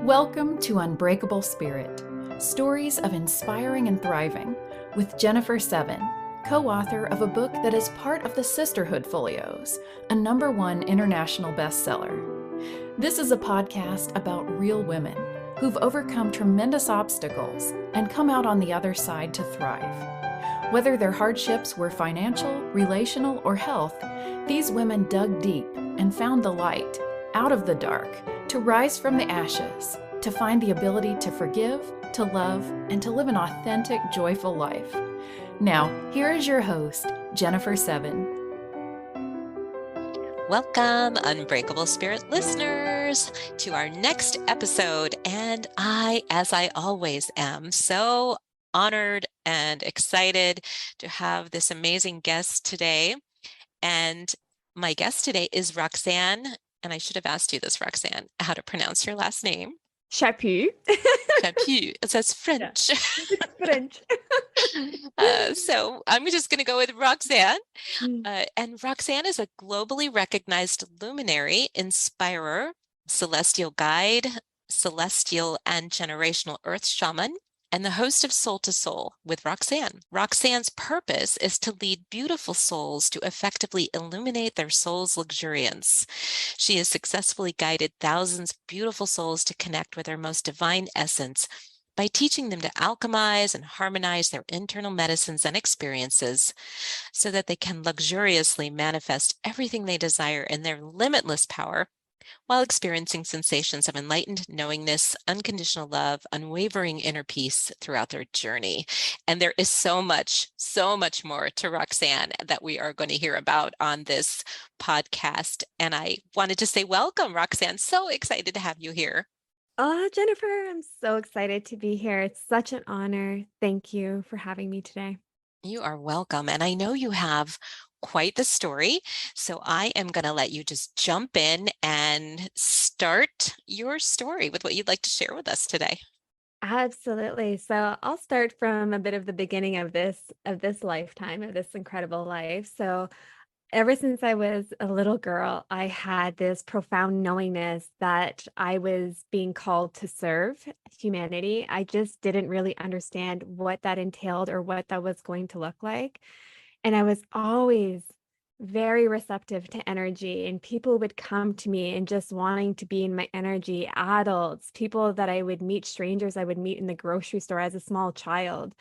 Welcome to Unbreakable Spirit, Stories of Inspiring and Thriving, with Jennifer Seven, co-author of a book that is part of the Sisterhood Folios, a #1 international bestseller. This is a podcast about real women who've overcome tremendous obstacles and come out on the other side to thrive. Whether their hardships were financial, relational, or health, these women dug deep and found the light out of the dark to rise from the ashes, to find the ability to forgive, to love, and to live an authentic, joyful life. Now, here is your host, Jennifer Seven. Welcome, Unbreakable Spirit listeners, to our next episode. And I, as I always am, so honored and excited to have this amazing guest today. And my guest today is Roxanne. And I should have asked you this, Roxanne, how to pronounce your last name. Chap. Chap. That's French. Yeah, French. So I'm just going to go with Roxanne. And Roxanne is a globally recognized luminary, inspirer, celestial guide, celestial and generational earth shaman, and the host of Soul to Soul with Roxanne. Roxanne's purpose is to lead beautiful souls to effectively illuminate their soul's luxuriance. She has successfully guided thousands of beautiful souls to connect with their most divine essence by teaching them to alchemize and harmonize their internal medicines and experiences so that they can luxuriously manifest everything they desire in their limitless power, while experiencing sensations of enlightened knowingness, unconditional love, unwavering inner peace throughout their journey. And there is so much more to Roxanne that we are going to hear about on this podcast. And I wanted to say welcome, Roxanne. So excited to have you here. Oh, Jennifer, I'm so excited to be here. It's such an honor. Thank you for having me today. You are welcome. And I know you have quite the story. So I am going to let you just jump in and start your story with what you'd like to share with us today. Absolutely. So I'll start from a bit of the beginning of this lifetime, of this incredible life. So ever since I was a little girl, I had this profound knowingness that I was being called to serve humanity. I just didn't really understand what that entailed or what that was going to look like. And I was always very receptive to energy, and people would come to me and just wanting to be in my energy, adults, people that I would meet, strangers I would meet in the grocery store as a small child.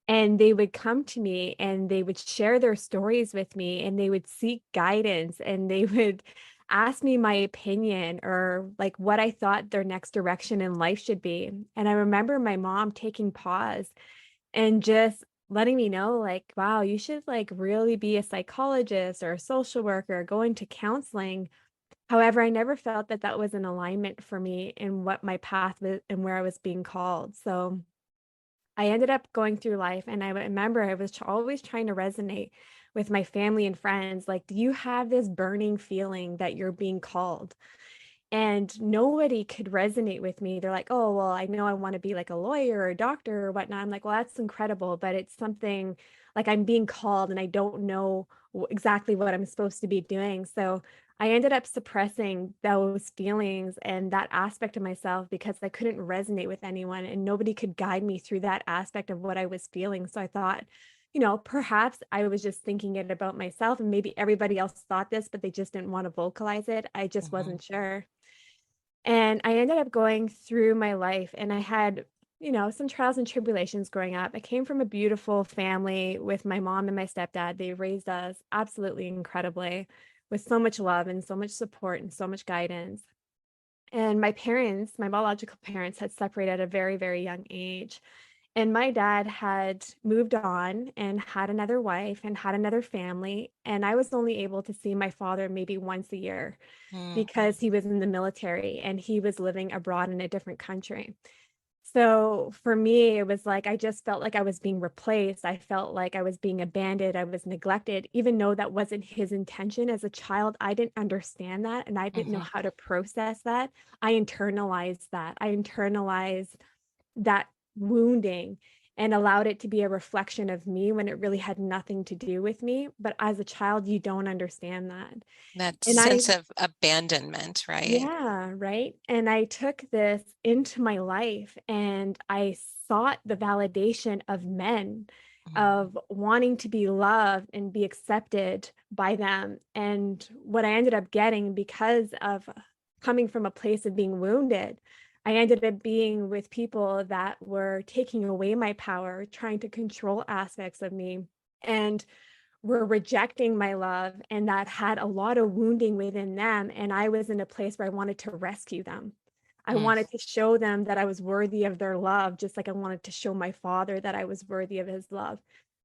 And they would come to me and they would share their stories with me, and they would seek guidance, and they would ask me my opinion or like what I thought their next direction in life should be. And I remember my mom taking pause and just letting me know, like, wow, you should like really be a psychologist or a social worker, go into counseling. However, I never felt that that was an alignment for me in what my path was and where I was being called. So I ended up going through life, and I remember I was always trying to resonate with my family and friends. Like, do you have this burning feeling that you're being called? And nobody could resonate with me. They're like, oh, well, I know I want to be like a lawyer or a doctor or whatnot. I'm like, well, that's incredible, but it's something like I'm being called and I don't know exactly what I'm supposed to be doing. So I ended up suppressing those feelings and that aspect of myself because I couldn't resonate with anyone and nobody could guide me through that aspect of what I was feeling. So I thought, perhaps I was just thinking it about myself and maybe everybody else thought this, but they just didn't want to vocalize it. I just wasn't sure. And I ended up going through my life, and I had, some trials and tribulations growing up. I came from a beautiful family with my mom and my stepdad. They raised us absolutely incredibly with so much love and so much support and so much guidance. And my parents, my biological parents, had separated at a very, very young age. And my dad had moved on and had another wife and had another family. And I was only able to see my father maybe once a year because he was in the military and he was living abroad in a different country. So for me, it was like, I just felt like I was being replaced. I felt like I was being abandoned. I was neglected, even though that wasn't his intention. As a child, I didn't understand that. And I didn't know how to process that. I internalized that. I internalized that wounding. and allowed it to be a reflection of me when it really had nothing to do with me. But as a child, you don't understand that. That And I sense of abandonment, right? Yeah, right. And I took this into my life and I sought the validation of men, Mhm. of wanting to be loved and be accepted by them. And what I ended up getting, because of coming from a place of being wounded, I ended up being with people that were taking away my power, trying to control aspects of me. And were rejecting my love, and that had a lot of wounding within them. And I was in a place where I wanted to rescue them. I Mm. wanted to show them that I was worthy of their love, just like I wanted to show my father that I was worthy of his love.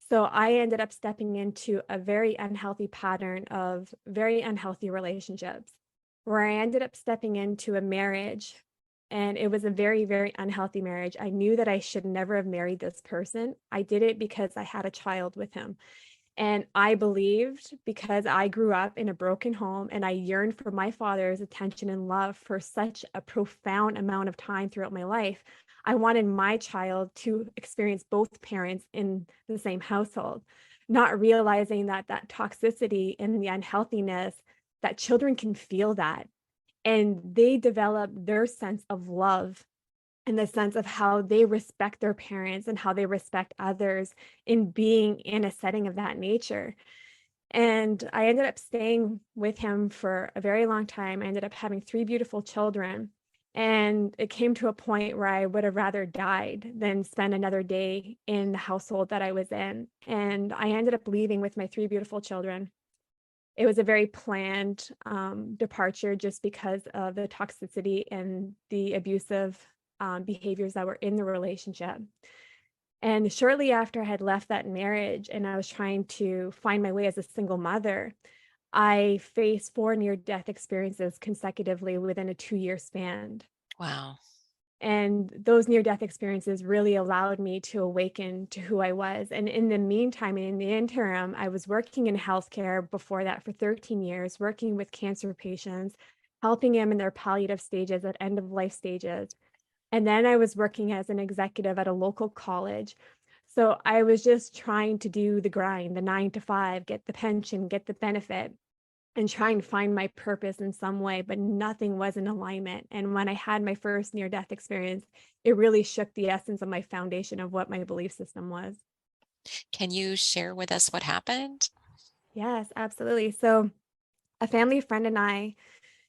So I ended up stepping into a very unhealthy pattern of very unhealthy relationships, where I ended up stepping into a marriage. And it was a very, very unhealthy marriage. I knew that I should never have married this person. I did it because I had a child with him. And I believed, because I grew up in a broken home and I yearned for my father's attention and love for such a profound amount of time throughout my life, I wanted my child to experience both parents in the same household, not realizing that that toxicity and the unhealthiness, that children can feel that. And they develop their sense of love in the sense of how they respect their parents and how they respect others in being in a setting of that nature. And I ended up staying with him for a very long time. I ended up having 3 beautiful children. And it came to a point where I would have rather died than spend another day in the household that I was in. And I ended up leaving with my 3 beautiful children. It was a very planned departure just because of the toxicity and the abusive behaviors that were in the relationship. And shortly after I had left that marriage and I was trying to find my way as a single mother, I faced 4 near-death experiences consecutively within a 2-year span. Wow. And those near-death experiences really allowed me to awaken to who I was. And in the meantime, and in the interim, I was working in healthcare before that for 13 years, working with cancer patients, helping them in their palliative stages, at end of life stages. And then I was working as an executive at a local college. So I was just trying to do the grind, the 9 to 5, get the pension, get the benefit, and try and find my purpose in some way, but nothing was in alignment. And when I had my first near-death experience, it really shook the essence of my foundation of what my belief system was. Can you share with us what happened? Yes, absolutely. So a family friend and I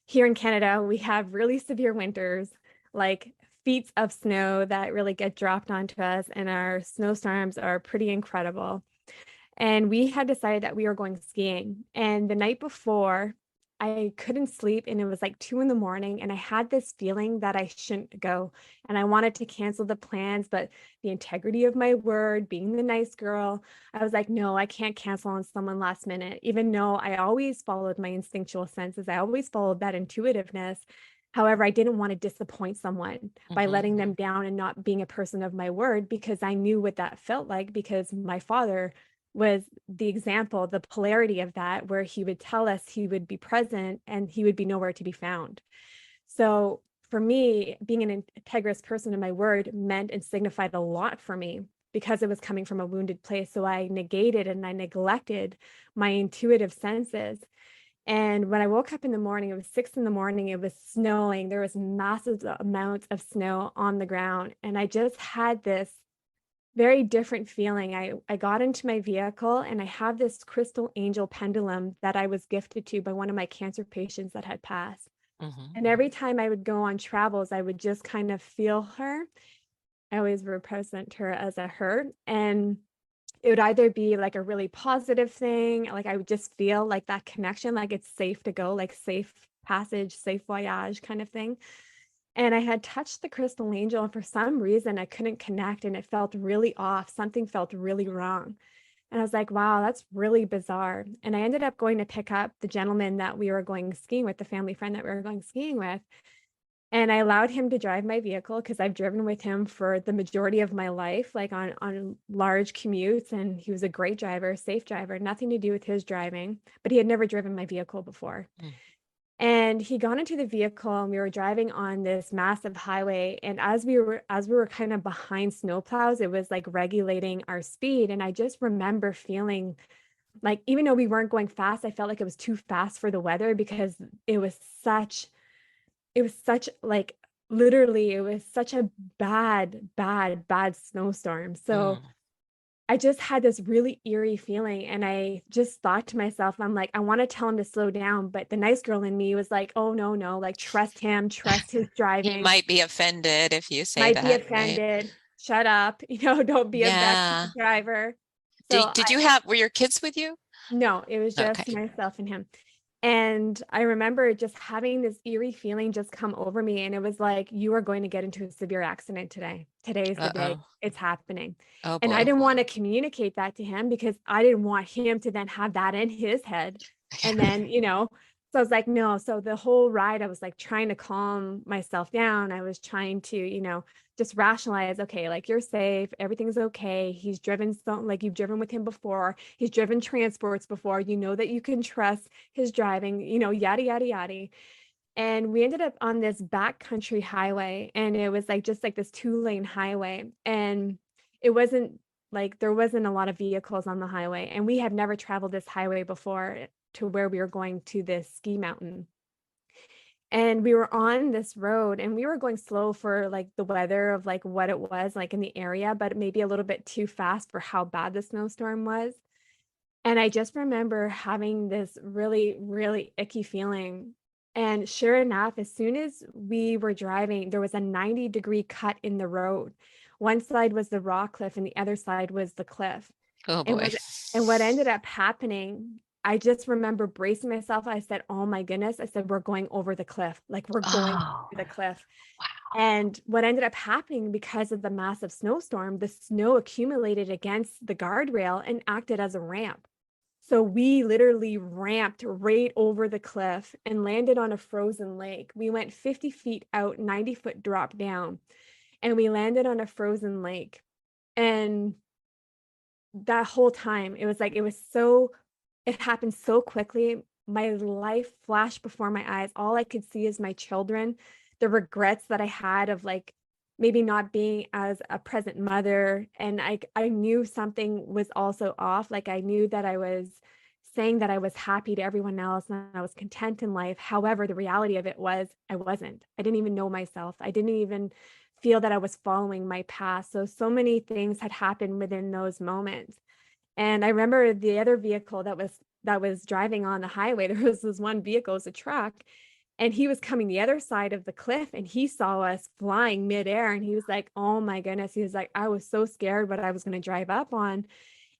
here in Canada, we have really severe winters, like feet of snow that really get dropped onto us, and our snowstorms are pretty incredible. And we had decided that we were going skiing. And the night before, I couldn't sleep, and it was like 2 in the morning. And I had this feeling that I shouldn't go. And I wanted to cancel the plans, but the integrity of my word, being the nice girl, I was like, no, I can't cancel on someone last minute, even though I always followed my instinctual senses. I always followed that intuitiveness. However, I didn't want to disappoint someone by letting them down and not being a person of my word, because I knew what that felt like, because my father was the example, the polarity of that, where he would tell us he would be present and he would be nowhere to be found. So for me, being an integrous person in my word meant and signified a lot for me, because it was coming from a wounded place. So I negated and I neglected my intuitive senses. And when I woke up in the morning, it was 6 in the morning, it was snowing. There was massive amounts of snow on the ground. And I just had this very different feeling. I got into my vehicle and I have this crystal angel pendulum that I was gifted to by one of my cancer patients that had passed. And every time I would go on travels, I would just kind of feel her. I always represent her as a her. And it would either be like a really positive thing, like I would just feel like that connection, like it's safe to go, like safe passage, safe voyage kind of thing. And I had touched the crystal angel, and for some reason I couldn't connect, and it felt really off. Something felt really wrong. And I was like, wow, that's really bizarre. And I ended up going to pick up the gentleman that we were going skiing with, the family friend that we were going skiing with. And I allowed him to drive my vehicle because I've driven with him for the majority of my life, like on large commutes. And he was a great driver, safe driver, nothing to do with his driving, but he had never driven my vehicle before. And he got into the vehicle and we were driving on this massive highway. And as we were kind of behind snowplows, it was like regulating our speed. And I just remember feeling like, even though we weren't going fast, I felt like it was too fast for the weather, because it was such like, literally, it was such a bad snowstorm. So I just had this really eerie feeling, and I just thought to myself, I'm like, I want to tell him to slow down, but the nice girl in me was like, oh no, like, trust him, trust his He driving. might be offended if you say Might be that, right? offended. Shut up, don't be a Yeah. vexed driver. So Did you were your kids with you? no, it was Okay. just myself and him. And I remember just having this eerie feeling just come over me. And it was like, you are going to get into a severe accident today. Today's the day. It's happening. Oh And I boy. didn't want to communicate that to him, because I didn't want him to then have that in his head. And then, so I was like, no. So the whole ride, I was like trying to calm myself down. I was trying to, just rationalize, okay, like, you're safe, everything's okay. He's driven like, you've driven with him before. He's driven transports before, that you can trust his driving, yada, yada, yada. And we ended up on this backcountry highway, and it was like, just like this 2-lane highway. And it wasn't like, there wasn't a lot of vehicles on the highway. And we had never traveled this highway before, to where we were going to this ski mountain. And we were on this road, and we were going slow for like the weather of like what it was like in the area, but maybe a little bit too fast for how bad the snowstorm was. And I just remember having this really, really icky feeling. And sure enough, as soon as we were driving, there was a 90-degree cut in the road. One side was the rock cliff and the other side was the cliff. Oh And boy. what ended up happening, I just remember bracing myself. I said, oh my goodness. I said, we're going over the cliff. Like, we're going over the cliff. Wow. And what ended up happening, because of the massive snowstorm, the snow accumulated against the guardrail and acted as a ramp. So we literally ramped right over the cliff and landed on a frozen lake. We went 50 feet out, 90-foot drop down, and we landed on a frozen lake. And that whole time, it was like, it happened so quickly. My life flashed before my eyes. All I could see is my children, the regrets that I had of like maybe not being as a present mother. And I knew something was also off. Like, I knew that I was saying that I was happy to everyone else and I was content in life. However, the reality of it was I wasn't. I didn't even know myself. I didn't even feel that I was following my path. So many things had happened within those moments. And I remember the other vehicle that was driving on the highway, there was this one vehicle, it was a truck, and he was coming the other side of the cliff, and he saw us flying midair, and he was like, oh my goodness. He was like, I was so scared what I was going to drive up on.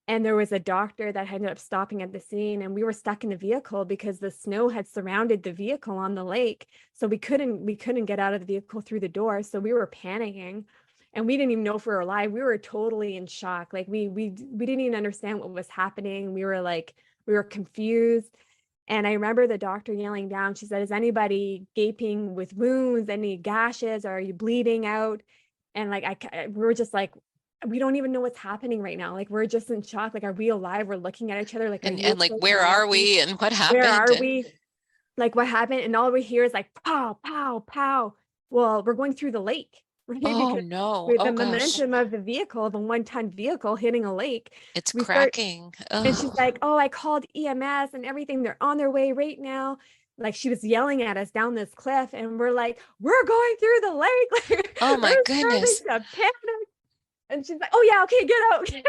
And there was a doctor that ended up stopping at the scene, and we were stuck in the vehicle because the snow had surrounded the vehicle on the lake. So we couldn't get out of the vehicle through the door. So we were panicking, and we didn't even know if we were alive. We were totally in shock. Like, we didn't even understand what was happening. We were confused. And I remember the doctor yelling down, she said, is anybody gaping with wounds, any gashes? Are you bleeding out? And like, we were just like, we don't even know what's happening right now. Like, we're just in shock. Like, are we alive? We're looking at each other. Like, And like, where are we and what happened? Where are we? Like, what happened? And all we hear is like, pow, pow, pow. Well, we're going through the lake. Right? Oh Because no. with the Oh gosh. momentum of the vehicle, the 1-ton vehicle hitting a lake. It's cracking. And she's like, oh, I called EMS and everything. They're on their way right now. Like, she was yelling at us down this cliff, and we're like, we're going through the lake. Oh my goodness. To panic. And she's like, oh yeah, okay, get out.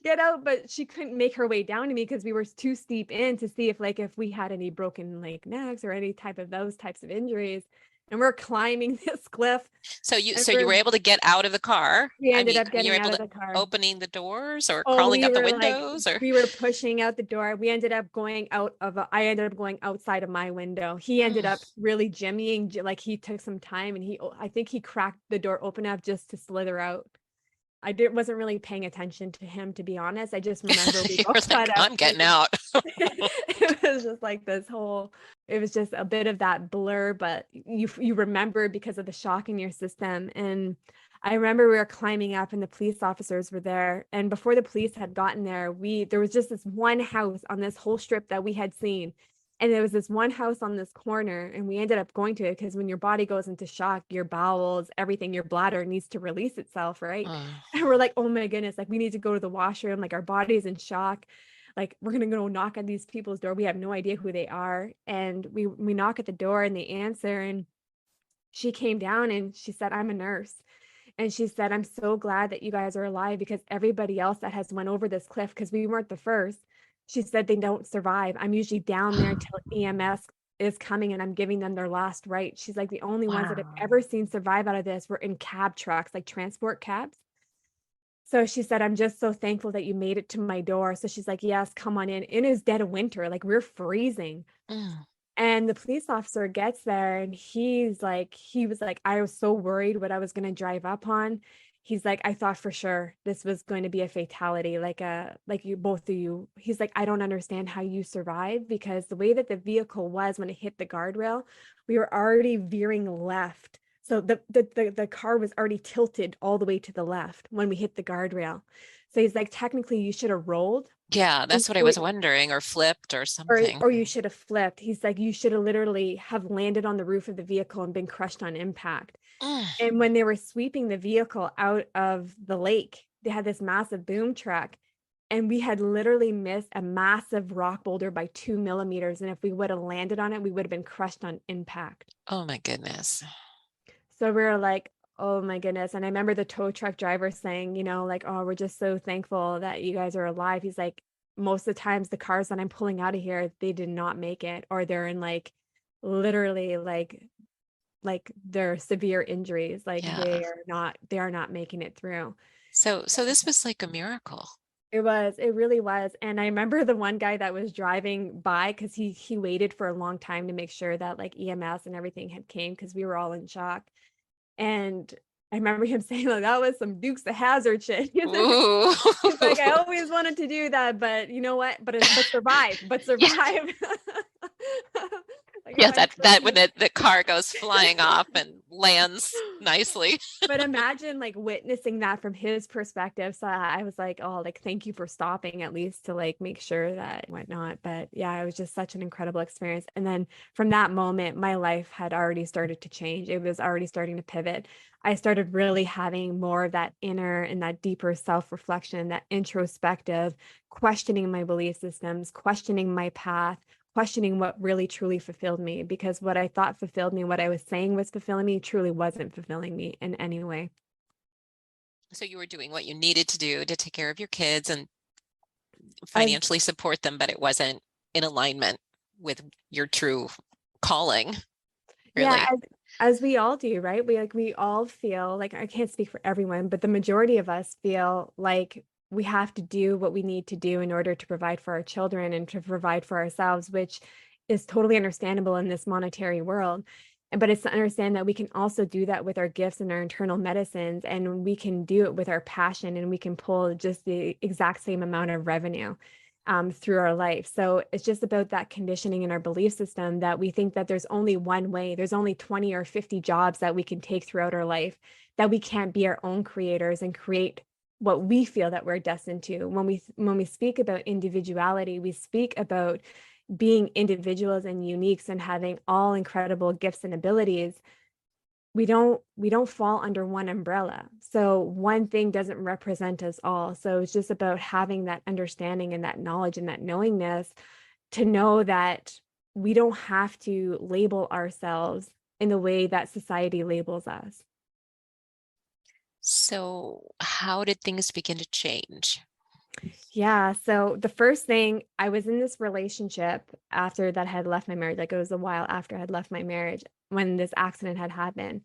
Get out. But she couldn't make her way down to me because we were too steep in to see if we had any broken like necks or any those types of injuries. And we're climbing this cliff. So you were able to get out of the car. We ended up getting out of the car, opening the doors or crawling out the windows, or we were pushing out the door. We ended up going I ended up going outside of my window. He ended up really jimmying, like he took some time, and I think he cracked the door open up just to slither out. Wasn't really paying attention to him, to be honest. I just remember we both like, I'm getting out. It was just like it was just a bit of that blur, but you remember because of the shock in your system. And I remember we were climbing up and the police officers were there. And before the police had gotten there, there was just this one house on this whole strip that we had seen. And there was this one house on this corner, and we ended up going to it because when your body goes into shock, your bowels, everything, your bladder needs to release itself, right? Oh, And we're like, oh my goodness, like we need to go to the washroom. Like our body's in shock. Like we're gonna go knock on these people's door. We have no idea who they are. And we knock at the door and they answer. And she came down and she said, I'm a nurse. And she said, I'm so glad that you guys are alive because everybody else that has went over this cliff, because we weren't the first, she said they don't survive. I'm usually down there until EMS is coming and I'm giving them their last right. She's like, the only ones that I've wow. ever seen survive out of this were in cab trucks, like transport cabs. So she said, I'm just so thankful that you made it to my door. So she's like, yes, come on in. It is dead of winter. Like we're freezing. Mm. And the police officer gets there and he was like, I was so worried what I was going to drive up on. He's like, I thought for sure this was going to be a fatality, like you, both of you. He's like, I don't understand how you survived because the way that the vehicle was when it hit the guardrail, we were already veering left. So the car was already tilted all the way to the left when we hit the guardrail. So he's like, technically you should have rolled. Yeah, that's what I was wondering, or flipped or something. Or you should have flipped. He's like, you should have literally have landed on the roof of the vehicle and been crushed on impact. Mm. And when they were sweeping the vehicle out of the lake, they had this massive boom truck. And we had literally missed a massive rock boulder by 2 millimeters. And if we would have landed on it, we would have been crushed on impact. Oh my goodness. So we were like, oh my goodness. And I remember the tow truck driver saying, like, oh, we're just so thankful that you guys are alive. He's like, most of the times the cars that I'm pulling out of here, they did not make it, or they're in like literally like they're severe injuries. Like Yeah. they are not making it through. So this was like a miracle. It really was. And I remember the one guy that was driving by because he waited for a long time to make sure that like EMS and everything had came because we were all in shock. And I remember him saying, like, that was some Dukes of Hazzard shit. He's like, I always wanted to do that, but you know what? But survive. Like, yeah, that when the car goes flying off and lands nicely. But imagine like witnessing that from his perspective. So I was like, oh, like, thank you for stopping at least to like make sure that whatnot. But yeah, it was just such an incredible experience. And then from that moment, my life had already started to change. It was already starting to pivot. I started really having more of that inner and that deeper self-reflection, that introspective, questioning my belief systems, questioning my path, questioning what really truly fulfilled me, because what I thought fulfilled me, what I was saying was fulfilling me, truly wasn't fulfilling me in any way. So you were doing what you needed to do to take care of your kids and financially support them, but it wasn't in alignment with your true calling. Really. Yeah, as we all do, right? We all feel like, I can't speak for everyone, but the majority of us feel like we have to do what we need to do in order to provide for our children and to provide for ourselves, which is totally understandable in this monetary world. But it's to understand that we can also do that with our gifts and our internal medicines, and we can do it with our passion, and we can pull just the exact same amount of revenue through our life. So it's just about that conditioning in our belief system that we think that there's only one way, there's only 20 or 50 jobs that we can take throughout our life, that we can't be our own creators and create what we feel that we're destined to. When we speak about individuality, we speak about being individuals and uniques and having all incredible gifts and abilities. We don't fall under one umbrella. So one thing doesn't represent us all. So it's just about having that understanding and that knowledge and that knowingness to know that we don't have to label ourselves in the way that society labels us. So how did things begin to change? Yeah. So the first thing, I was in this relationship after that I had left my marriage. Like it was a while after I had left my marriage when this accident had happened.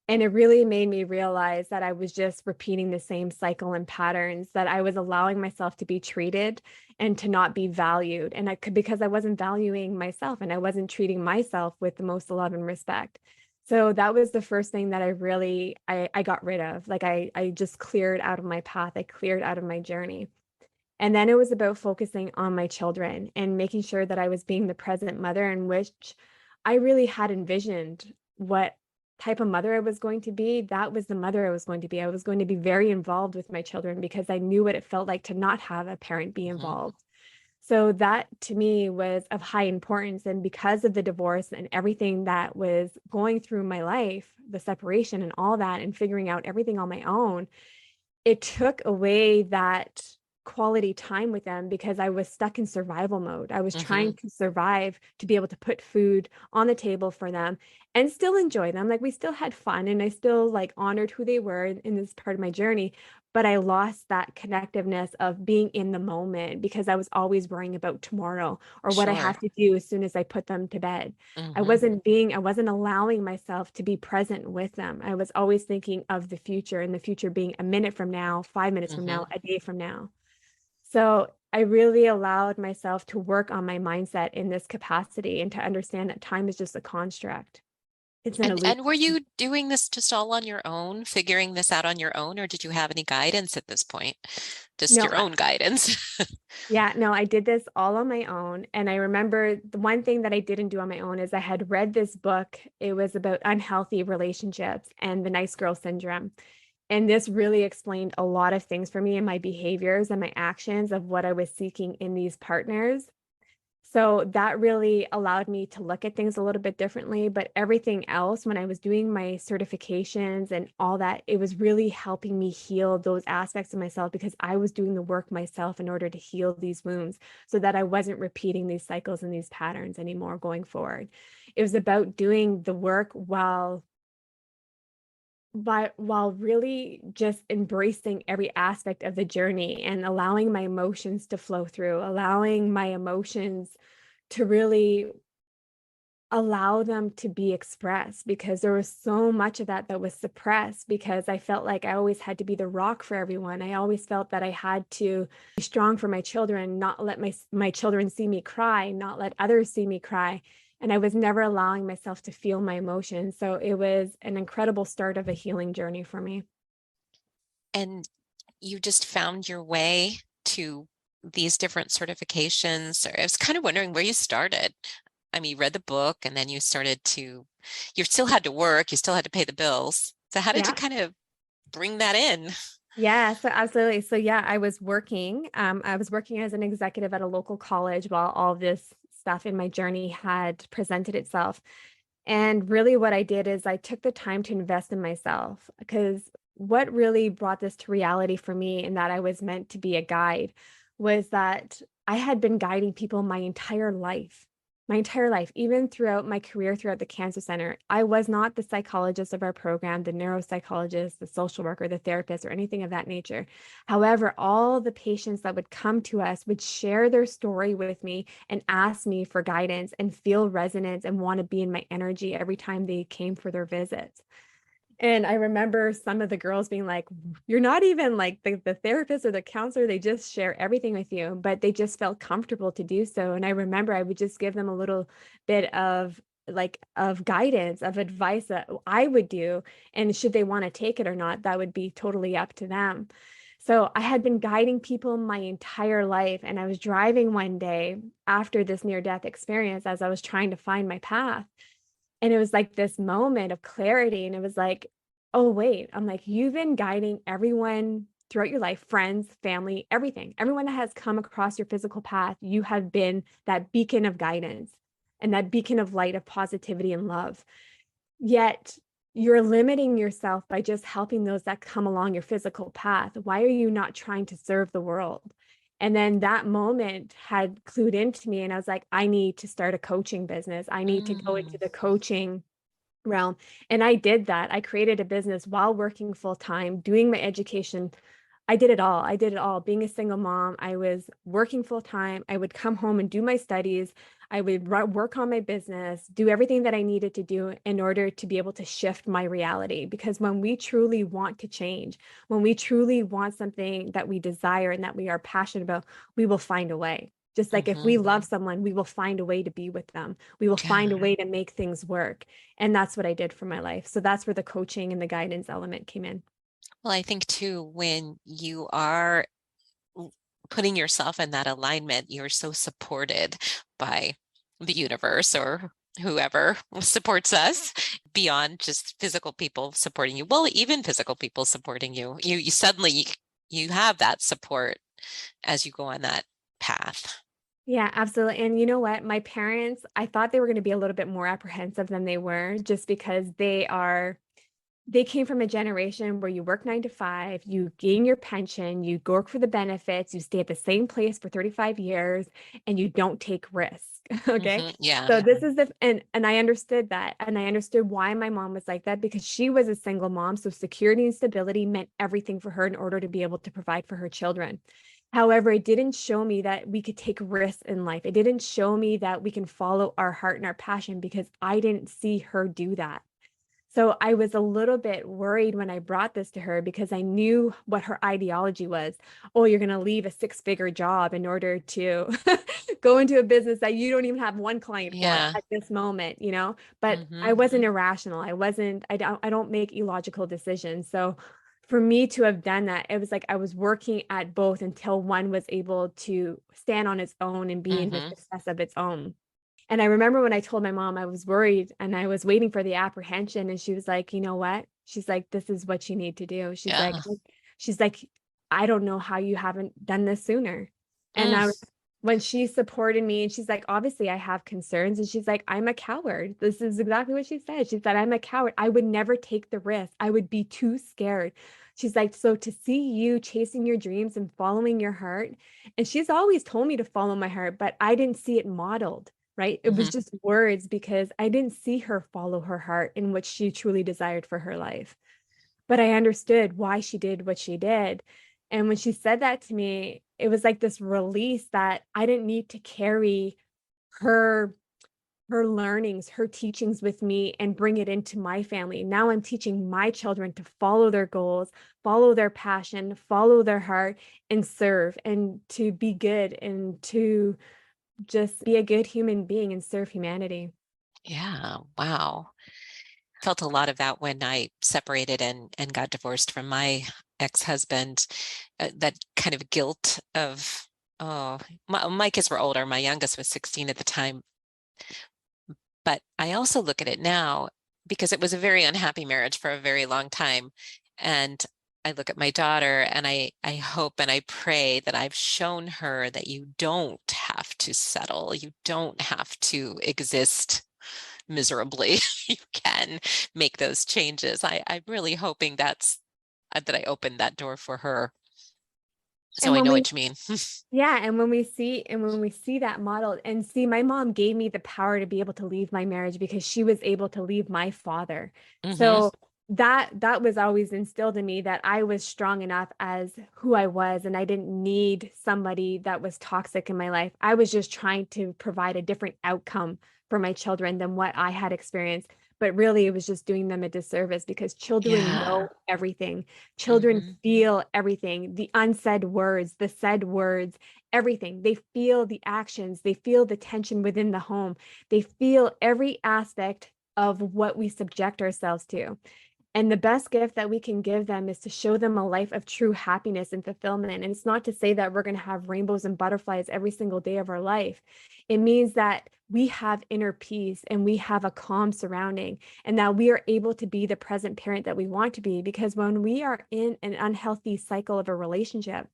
And it really made me realize that I was just repeating the same cycle and patterns, that I was allowing myself to be treated and to not be valued. And because I wasn't valuing myself and I wasn't treating myself with the most love and respect. So that was the first thing that I got rid of. Like I just cleared out of my path. I cleared out of my journey. And then it was about focusing on my children and making sure that I was being the present mother, in which I really had envisioned what type of mother I was going to be. That was the mother I was going to be. I was going to be very involved with my children because I knew what it felt like to not have a parent be involved. So that to me was of high importance. And because of the divorce and everything that was going through my life, the separation and all that, and figuring out everything on my own, it took away that quality time with them because I was stuck in survival mode. I was trying to survive to be able to put food on the table for them and still enjoy them. Like we still had fun and I still like honored who they were in this part of my journey. But I lost that connectiveness of being in the moment because I was always worrying about tomorrow or what I Sure. have to do as soon as I put them to bed. I Mm-hmm. wasn't allowing myself to be present with them. I was always thinking of the future and the future being a minute from now, 5 minutes from now, Mm-hmm. a day from now. So I really allowed myself to work on my mindset in this capacity and to understand that time is just a construct. It's an illusion. And were you doing this just all on your own, figuring this out on your own, or did you have any guidance at this point? Just No, your own guidance. yeah, no, I did this all on my own. And I remember the one thing that I didn't do on my own is I had read this book. It was about unhealthy relationships and the nice girl syndrome. And this really explained a lot of things for me and my behaviors and my actions of what I was seeking in these partners. So that really allowed me to look at things a little bit differently. But everything else, when I was doing my certifications and all that, it was really helping me heal those aspects of myself because I was doing the work myself in order to heal these wounds so that I wasn't repeating these cycles and these patterns anymore going forward. It was about doing the work while really just embracing every aspect of the journey and allowing my emotions to flow through, allowing my emotions to really allow them to be expressed because there was so much of that that was suppressed because I felt like I always had to be the rock for everyone. I always felt that I had to be strong for my children, not let my children see me cry, not let others see me cry. And I was never allowing myself to feel my emotions. So it was an incredible start of a healing journey for me. And you just found your way to these different certifications. I was kind of wondering where you started. I mean, you read the book and then you still had to work, you still had to pay the bills. So how did you Yeah. kind of bring that in? Yeah, so absolutely. So yeah, I was working. I was working as an executive at a local college while all this stuff in my journey had presented itself. And really what I did is I took the time to invest in myself because what really brought this to reality for me and that I was meant to be a guide was that I had been guiding people my entire life, even throughout my career throughout the cancer center. I was not the psychologist of our program, the neuropsychologist, the social worker, the therapist, or anything of that nature. However, all the patients that would come to us would share their story with me and ask me for guidance and feel resonance and want to be in my energy every time they came for their visits. And I remember some of the girls being like, you're not even like the therapist or the counselor. They just share everything with you, but they just felt comfortable to do so. And I remember I would just give them a little bit of guidance, of advice that I would do. And should they want to take it or not, that would be totally up to them. So I had been guiding people my entire life. And I was driving one day after this near-death experience as I was trying to find my path. And it was like this moment of clarity. And it was like, oh, wait, I'm like, you've been guiding everyone throughout your life, friends, family, everything, everyone that has come across your physical path. You have been that beacon of guidance and that beacon of light, of positivity and love. Yet you're limiting yourself by just helping those that come along your physical path. Why are you not trying to serve the world? And then that moment had clued into me, and I was like, I need to start a coaching business. I need to go into Mm, the coaching realm. And I did that. I created a business while working full time, doing my education. I did it all. I did it all. Being a single mom, I was working full time. I would come home and do my studies. I would work on my business, do everything that I needed to do in order to be able to shift my reality. Because when we truly want to change, when we truly want something that we desire and that we are passionate about, we will find a way. Just like if mhm. we love someone, we will find a way to be with them. We will find Yeah. a way to make things work. And that's what I did for my life. So that's where the coaching and the guidance element came in. Well, I think too, when you are putting yourself in that alignment, you're so supported by the universe or whoever supports us beyond just physical people supporting you. Well, even physical people supporting you. You suddenly you have that support as you go on that path. Yeah, absolutely. And you know what? My parents, I thought they were going to be a little bit more apprehensive than they were, just because they came from a generation where you work 9 to 5, you gain your pension, you work for the benefits, you stay at the same place for 35 years, and you don't take risk. Okay. Yeah. So this is and I understood that. And I understood why my mom was like that, because she was a single mom. So security and stability meant everything for her in order to be able to provide for her children. However, it didn't show me that we could take risks in life. It didn't show me that we can follow our heart and our passion, because I didn't see her do that. So I was a little bit worried when I brought this to her, because I knew what her ideology was. Oh, you're going to leave a 6-figure job in order to go into a business that you don't even have one client for Yeah. at this moment, but Mm-hmm. I wasn't irrational. I don't make illogical decisions. So for me to have done that, it was like I was working at both until one was able to stand on its own and be in the Mm-hmm. success of its own. And I remember when I told my mom I was worried and I was waiting for the apprehension, and she was like, "You know what?" She's like, "This is what you need to do." Yeah. She's like, "I don't know how you haven't done this sooner." And Mm. when she supported me, and she's like, "Obviously I have concerns." And she's like, "I'm a coward." This is exactly what she said. She said, "I'm a coward. I would never take the risk. I would be too scared." She's like, "So to see you chasing your dreams and following your heart," and she's always told me to follow my heart, but I didn't see it modeled. Right? It was Mm-hmm. just words, because I didn't see her follow her heart in what she truly desired for her life. But I understood why she did what she did. And when she said that to me, it was like this release that I didn't need to carry her her learnings, her teachings with me and bring it into my family. Now I'm teaching my children to follow their goals, follow their passion, follow their heart, and serve, and to be good, and to just be a good human being and serve humanity. Yeah. Wow. Felt a lot of that when I separated and got divorced from my ex-husband. That kind of guilt of, oh, my kids were older. My youngest was 16 at the time. But I also look at it now, because it was a very unhappy marriage for a very long time. And I look at my daughter and I hope and I pray that I've shown her that you don't have to settle. You don't have to exist miserably. You can make those changes. I'm really hoping that I opened that door for her. So And I when know we what you mean. Yeah, and when we see that model, and see, my mom gave me the power to be able to leave my marriage, because she was able to leave my father. Hmm. So that was always instilled in me, that I was strong enough as who I was, and I didn't need somebody that was toxic in my life. I was just trying to provide a different outcome for my children than what I had experienced. But really, it was just doing them a disservice, because children Yeah. know everything. Children Hmm. feel everything, the unsaid words, the said words, everything. They feel the actions, they feel the tension within the home, they feel every aspect of what we subject ourselves to. And the best gift that we can give them is to show them a life of true happiness and fulfillment. And it's not to say that we're going to have rainbows and butterflies every single day of our life. It means that we have inner peace and we have a calm surrounding, and that we are able to be the present parent that we want to be. Because when we are in an unhealthy cycle of a relationship,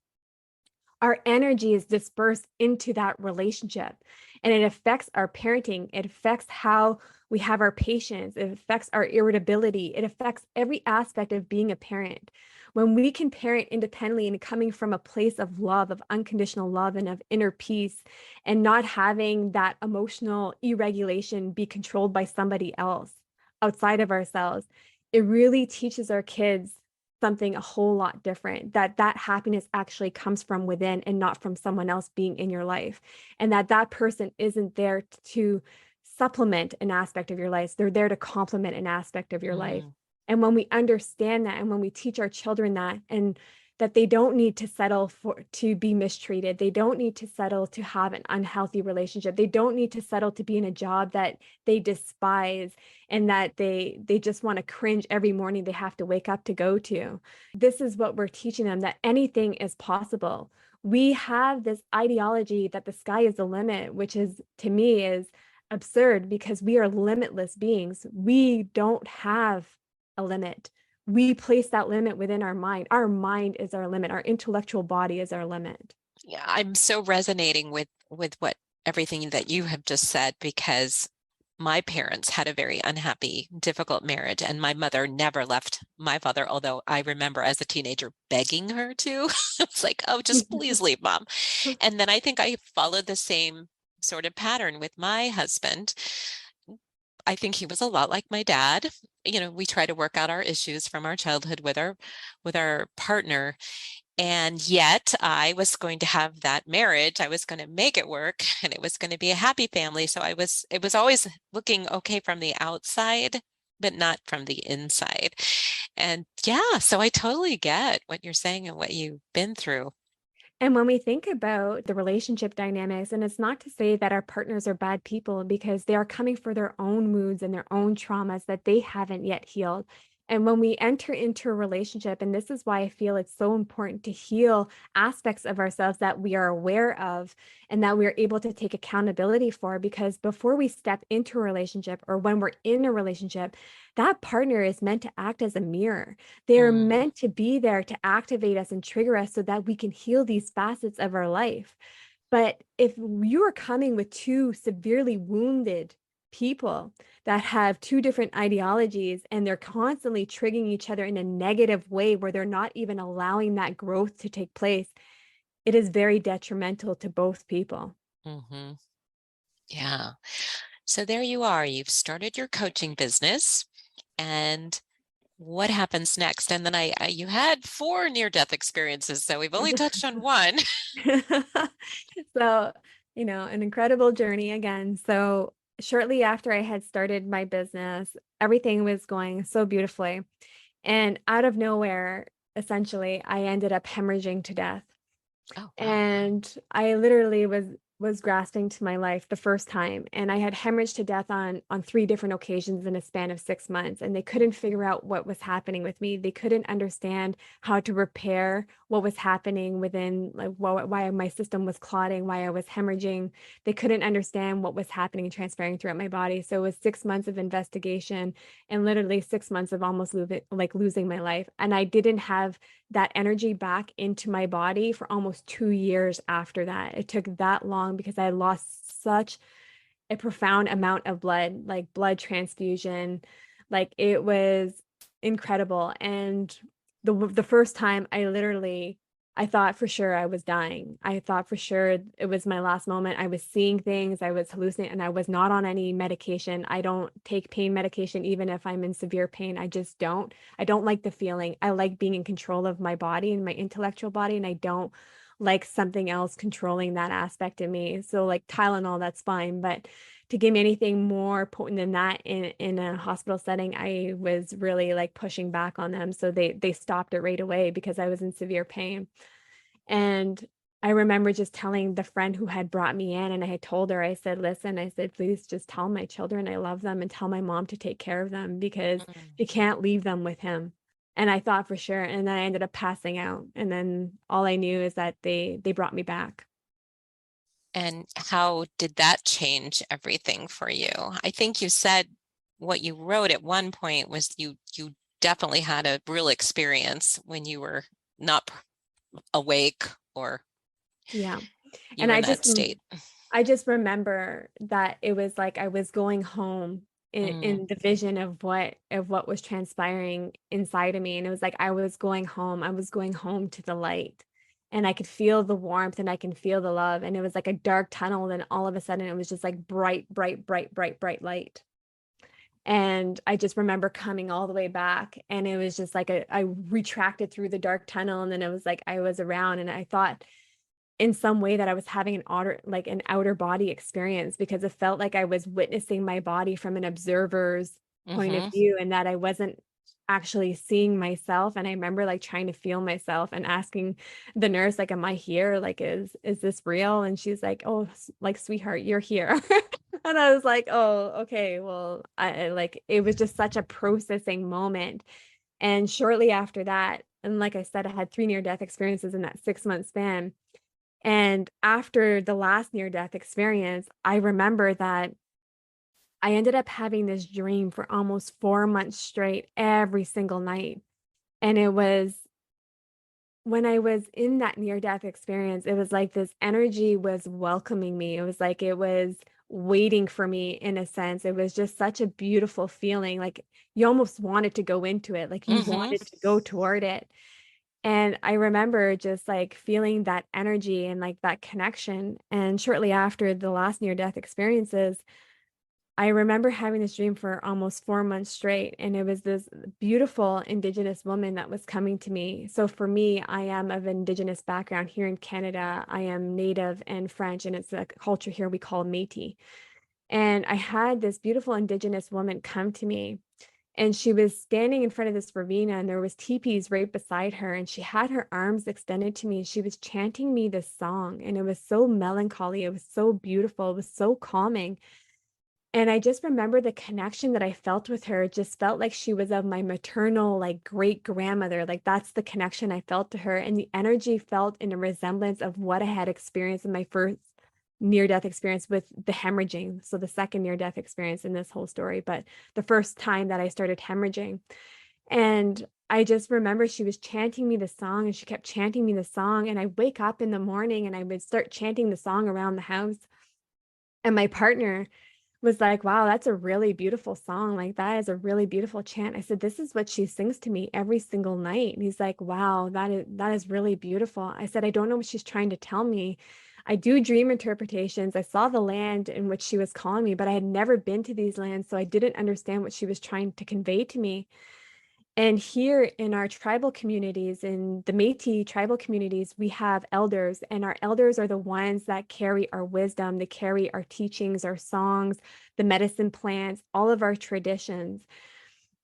our energy is dispersed into that relationship, and it affects our parenting. It affects how we have our patience. It affects our irritability. It affects every aspect of being a parent. When we can parent independently and coming from a place of love, of unconditional love, and of inner peace, and not having that emotional irregulation be controlled by somebody else outside of ourselves, it really teaches our kids something a whole lot different, that happiness actually comes from within and not from someone else being in your life, and that person isn't there to supplement an aspect of your life. They're there to complement an aspect of your life. Mm. And when we understand that, and when we teach our children that, and that they don't need to settle for to be mistreated, they don't need to settle to have an unhealthy relationship, they don't need to settle to be in a job that they despise, and that they just want to cringe every morning they have to wake up to go to. This is what we're teaching them, that anything is possible. We have this ideology that the sky is the limit, which is, to me, is absurd, because we are limitless beings. We don't have a limit. We place that limit within our mind. Our mind is our limit. Our intellectual body is our limit. Yeah, I'm so resonating with with what everything that you have just said, because my parents had a very unhappy, difficult marriage, and my mother never left my father, although I remember as a teenager begging her to. It's like, oh, just please leave, Mom. And then I think I followed the same sort of pattern with my husband. I think he was a lot like my dad. We try to work out our issues from our childhood with our partner. And yet I was going to have that marriage. I was going to make it work, and it was going to be a happy family. So it was always looking okay from the outside, but not from the inside. And yeah, so I totally get what you're saying and what you've been through. And when we think about the relationship dynamics, and it's not to say that our partners are bad people, because they are coming for their own wounds and their own traumas that they haven't yet healed. And when we enter into a relationship, and this is why I feel it's so important to heal aspects of ourselves that we are aware of and that we are able to take accountability for, because before we step into a relationship, or when we're in a relationship, that partner is meant to act as a mirror. They're Mm, meant to be there to activate us and trigger us so that we can heal these facets of our life. But if you are coming with two severely wounded people that have two different ideologies, and they're constantly triggering each other in a negative way where they're not even allowing that growth to take place, it is very detrimental to both people. hmm Yeah. So there you are. You've started your coaching business, and what happens next? And then you had 4 near-death experiences, so we've only touched on one. So, an incredible journey again. So, shortly after I had started my business, everything was going so beautifully. And out of nowhere, essentially, I ended up hemorrhaging to death. Oh, wow. And I literally was grasping to my life the first time, and I had hemorrhaged to death on 3 different occasions in a span of 6 months, and they couldn't figure out what was happening with me. They couldn't understand how to repair what was happening within, like, why my system was clotting, why I was hemorrhaging. They couldn't understand what was happening and transpiring throughout my body. So it was 6 months of investigation, and literally 6 months of almost losing my life. And I didn't have that energy back into my body for almost 2 years after that. It took that long because I lost such a profound amount of blood, like blood transfusion. Like, it was incredible. And the first time, I thought for sure I was dying. I thought for sure it was my last moment. I was seeing things, I was hallucinating, and I was not on any medication. I don't take pain medication even if I'm in severe pain. I just don't. I don't like the feeling. I like being in control of my body and my intellectual body, and I don't like something else controlling that aspect of me. So, like, Tylenol, that's fine, but to give me anything more potent than that in a hospital setting, I was really like pushing back on them. So they stopped it right away because I was in severe pain. And I remember just telling the friend who had brought me in, and I had told her, I said, listen, I said, please just tell my children I love them, and tell my mom to take care of them, because Mm. you can't leave them with him. And I thought for sure. And then I ended up passing out. And then all I knew is that they brought me back. And how did that change everything for you? I think you said what you wrote at one point was you definitely had a real experience when you were not awake, or Yeah. you And were in that state. I just remember that it was like I was going home Mm, in the vision of what was transpiring inside of me. And it was like I was going home. I was going home to the light. And I could feel the warmth, and I can feel the love. And it was like a dark tunnel. And all of a sudden it was just like bright, bright, bright, bright, bright light. And I just remember coming all the way back. And it was just like I retracted through the dark tunnel. And then it was like I was around, and I thought in some way that I was having an outer body experience, because it felt like I was witnessing my body from an observer's point of hmm view, and that I wasn't actually seeing myself. And I remember like trying to feel myself and asking the nurse, like, am I here? Like, is this real? And she's like, oh, like, sweetheart, you're here. And I was like, oh, okay. Well, like, it was just such a processing moment. And shortly after that, and like I said, I had 3 near-death experiences in that 6-month span. And after the last near-death experience, I remember that I ended up having this dream for almost 4 months straight every single night. And it was when I was in that near-death experience, it was like this energy was welcoming me. It was like it was waiting for me in a sense. It was just such a beautiful feeling. Like you almost wanted to go into it, like you Mm-hmm. wanted to go toward it. And I remember just like feeling that energy and like that connection. And shortly after the last near-death experiences, I remember having this dream for almost 4 months straight, and it was this beautiful Indigenous woman that was coming to me. So for me, I am of Indigenous background here in Canada. I am Native and French, and it's a culture here we call Métis. And I had this beautiful Indigenous woman come to me, and she was standing in front of this ravina, and there was teepees right beside her, and she had her arms extended to me, and she was chanting me this song, and it was so melancholy. It was so beautiful. It was so calming. And I just remember the connection that I felt with her. It just felt like she was of my maternal, like great grandmother. Like that's the connection I felt to her. And the energy felt in a resemblance of what I had experienced in my first near death experience with the hemorrhaging. So the second near death experience in this whole story, but the first time that I started hemorrhaging. And I just remember she was chanting me the song, and she kept chanting me the song. And I wake up in the morning and I would start chanting the song around the house. And my partner was like, wow, that's a really beautiful song. Like that is a really beautiful chant. I said, this is what she sings to me every single night. And he's like, wow, that is really beautiful. I said, I don't know what she's trying to tell me. I do dream interpretations. I saw the land in which she was calling me, but I had never been to these lands. So I didn't understand what she was trying to convey to me. And here in our tribal communities, in the Métis tribal communities, we have elders, and our elders are the ones that carry our wisdom, they carry our teachings, our songs, the medicine plants, all of our traditions.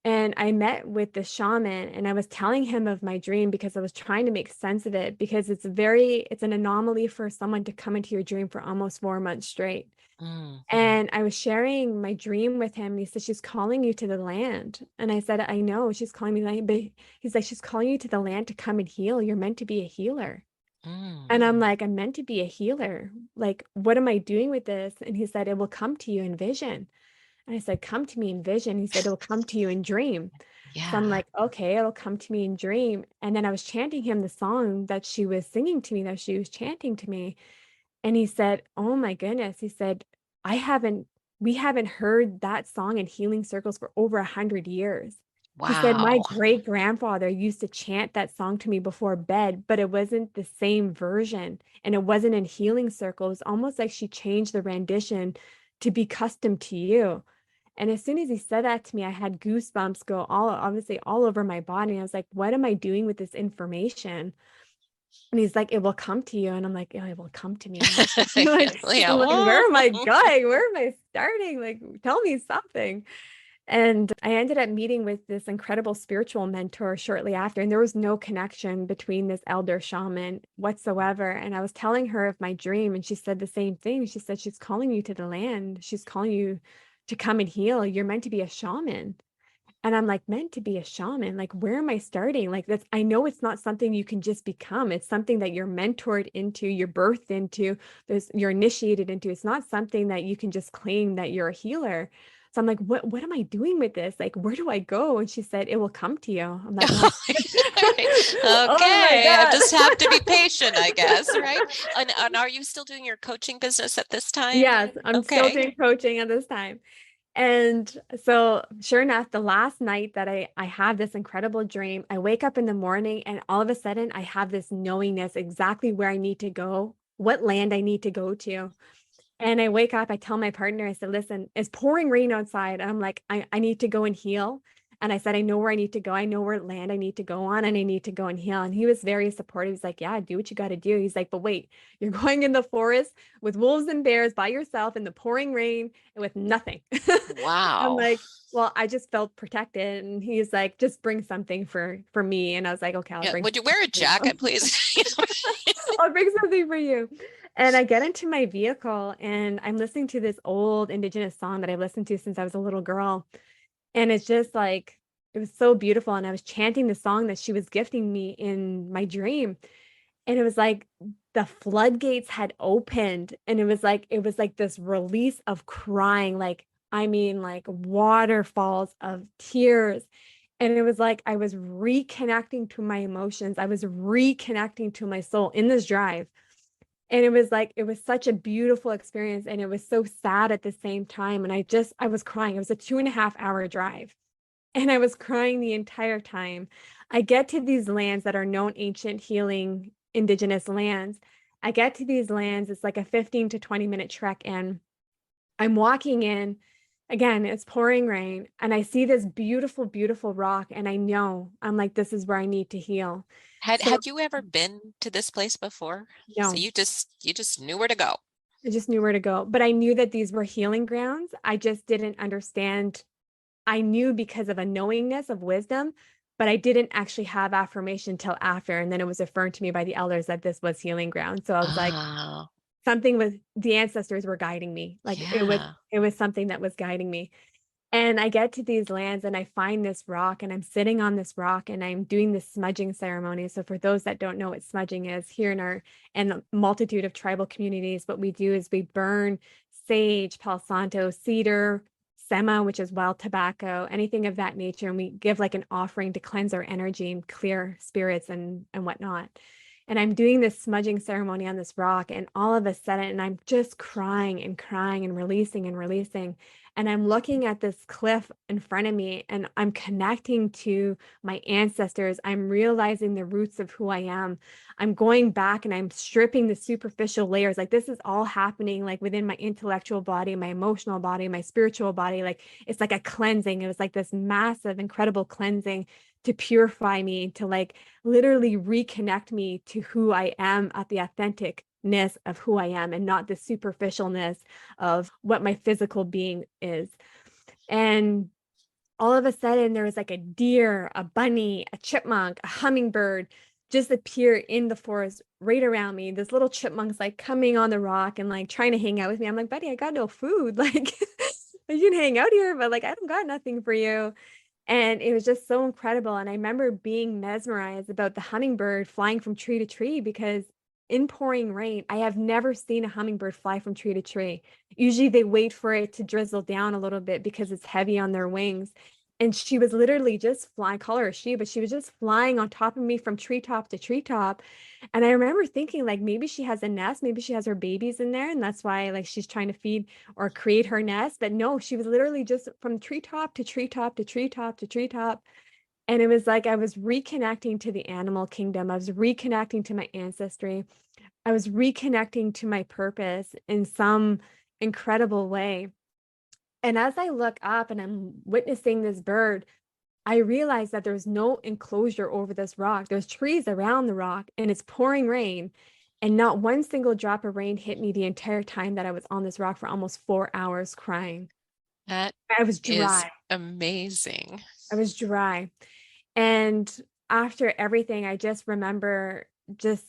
And I met with the shaman, and I was telling him of my dream because I was trying to make sense of it, because it's an anomaly for someone to come into your dream for almost 4 months straight. Mm. And I was sharing my dream with him, and he said, she's calling you to the land. And I said, I know she's calling me, but he's like, she's calling you to the land to come and heal. You're meant to be a healer. Mm. And I'm like, I'm meant to be a healer. Like, what am I doing with this? And he said, it will come to you in vision. And I said, come to me in vision. He said, it'll come to you in dream. So I'm Yeah. like, okay, it'll come to me in dream. And then I was chanting him the song that she was singing to me, that she was chanting to me. And he said, oh my goodness. He said, I haven't, we haven't heard that song in healing circles for over 100 years. He said, my Wow. great grandfather used to chant that song to me before bed, but it wasn't the same version. And it wasn't in healing circles. Almost like she changed the rendition to be custom to you. And as soon as he said that to me, I had goosebumps go obviously all over my body. I was like, what am I doing with this information? And he's like, it will come to you. And I'm like, yeah, it will come to me. Yeah. I'm like, where am I going? Where am I starting? Like, tell me something. And I ended up meeting with this incredible spiritual mentor shortly after, and there was no connection between this elder shaman whatsoever. And I was telling her of my dream, and she said the same thing. She said, she's calling you to the land. She's calling you to come and heal. You're meant to be a shaman. And I'm like, meant to be a shaman? Like, where am I starting? Like, I know it's not something you can just become. It's something that you're mentored into, you're birthed into, you're initiated into. It's not something that you can just claim that you're a healer. So I'm like, what am I doing with this? Like, where do I go? And she said, it will come to you. I'm like, oh, oh my Okay. I just have to be God. patient, I guess, right? And are you still doing your coaching business at this time? Yes, I'm still Okay. doing coaching at this time. And so sure enough, the last night that I have this incredible dream, I wake up in the morning, and all of a sudden I have this knowingness exactly where I need to go, what land I need to go to. And I wake up, I tell my partner, I said, listen, it's pouring rain outside. I'm like, I need to go and heal. And I said, I know where I need to go. I know where land I need to go on, and I need to go and heal. And he was very supportive. He's like, yeah, do what you got to do. He's like, but wait, you're going in the forest with wolves and bears by yourself in the pouring rain and with nothing. I'm Wow. like, well, I just felt protected. And he's like, just bring something for me. And I was like, okay, I'll Yeah. bring Would you wear a jacket, please? I'll bring something for you. And I get into my vehicle, and I'm listening to this old Indigenous song that I've listened to since I was a little girl. And it's just like, it was so beautiful. And I was chanting the song that she was gifting me in my dream. And it was like the floodgates had opened, and it was like this release of crying, like, I mean, like waterfalls of tears. And it was like I was reconnecting to my emotions. I was reconnecting to my soul in this drive. And it was like, it was such a beautiful experience. And it was so sad at the same time. And I was crying. It was a 2.5 hour drive. And I was crying the entire time. I get to these lands that are known ancient healing indigenous lands. I get to these lands. It's like a 15 to 20-minute trek in. I'm walking in. Again, it's pouring rain, and I see this beautiful, beautiful rock, and I'm like, this is where I need to heal. So Had you ever been to this place before? So no, you just knew where to go. I just knew where to go, but I knew that these were healing grounds. I just didn't understand. I knew because of a knowingness of wisdom, but I didn't actually have affirmation till after. And then it was affirmed to me by the elders that this was healing ground. So I was like, Oh, something was, the ancestors were guiding me. Like yeah. it was something that was guiding me. And I get to these lands and I find this rock, and I'm sitting on this rock and I'm doing this smudging ceremony. So for those that don't know what smudging is, here in our and a multitude of tribal communities, what we do is we burn sage, palo santo, cedar, sema, which is wild tobacco, anything of that nature. And we give like an offering to cleanse our energy and clear spirits and whatnot. And I'm doing this smudging ceremony on this rock, and all of a sudden, and I'm just crying and crying and releasing and releasing. And I'm looking at this cliff in front of me, and I'm connecting to my ancestors. I'm realizing the roots of who I am. I'm going back and I'm stripping the superficial layers. Like this is all happening like within my intellectual body, my emotional body, my spiritual body. Like it's like a cleansing. It was like this massive, incredible cleansing to purify me, to like literally reconnect me to who I am at the authenticness of who I am, and not the superficialness of what my physical being is. And all of a sudden there was like a deer, a bunny, a chipmunk, a hummingbird just appear in the forest right around me. This little chipmunk's like coming on the rock and like trying to hang out with me. I'm like, buddy, I got no food. Like you can hang out here, but like I don't got nothing for you. And it was just so incredible. And I remember being mesmerized about the hummingbird flying from tree to tree, because in pouring rain, I have never seen a hummingbird fly from tree to tree. Usually they wait for it to drizzle down a little bit because it's heavy on their wings. And she was literally just flying, I call her a she, but she was just flying on top of me from treetop to treetop. And I remember thinking like, maybe she has a nest, maybe she has her babies in there. And that's why like she's trying to feed or create her nest. But no, she was literally just from treetop to treetop to treetop to treetop. And it was like I was reconnecting to the animal kingdom. I was reconnecting to my ancestry. I was reconnecting to my purpose in some incredible way. And as I look up and I'm witnessing this bird, I realized that there's no enclosure over this rock. There's trees around the rock, and it's pouring rain. And not one single drop of rain hit me the entire time that I was on this rock for almost 4 hours crying. That I was is dry. amazing. I was dry. And after everything, I just remember just